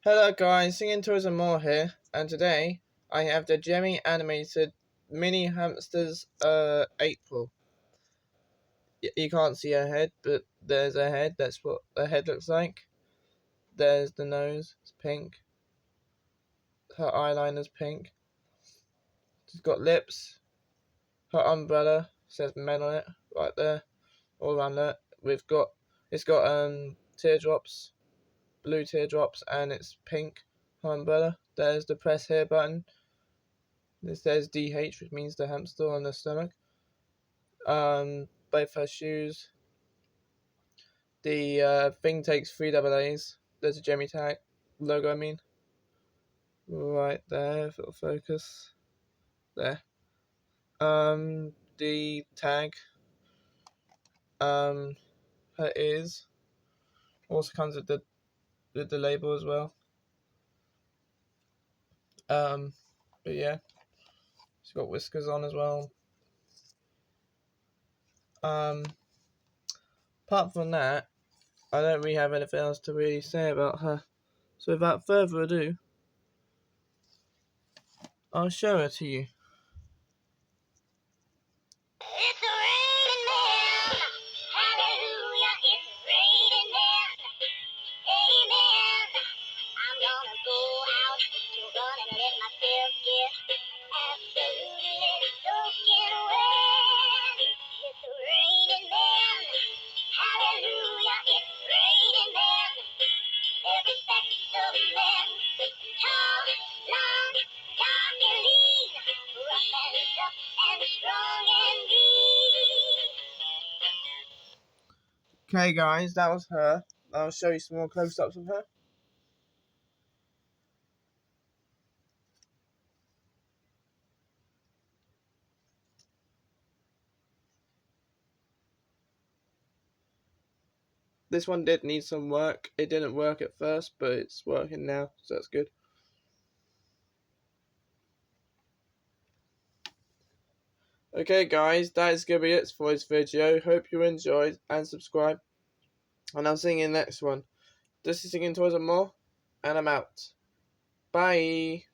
Hello guys, Singing Toys and More here, and today I have the Gemmy animated mini hamsters April. You can't see her head, but there's her head. That's what her head looks like. There's the nose, it's pink. Her eyeliner's pink. She's got lips. Her umbrella says men on it, right there, all around there. It's got teardrops, blue teardrops, and it's pink. Her umbrella. There's the press here button. It says DH, which means the hamster on the stomach. Both her shoes. The thing takes 3 AAs. There's a Gemmy tag logo. I mean, right there. If it'll focus, there. The tag. Her ears also comes with the label as well. But yeah, she's got whiskers on as well. Apart from that, I don't really have anything else to really say about her. So without further ado, I'll show her to you. It's raining men. Hallelujah, it's raining men. Amen. I'm gonna go out to run and let myself get absolutely soaking wet. It's raining men. Hallelujah, it's raining men. Every sex of men. Tall, long, dark and lean. Rough and tough and strong and mean. Okay guys, that was her. I'll show you some more close-ups of her. This one did need some work. It didn't work at first, but it's working now, so that's good. Okay guys, that is going to be it for this video. Hope you enjoyed and subscribe. And I'll see you in the next one. This is Singing Toys and More, and I'm out. Bye.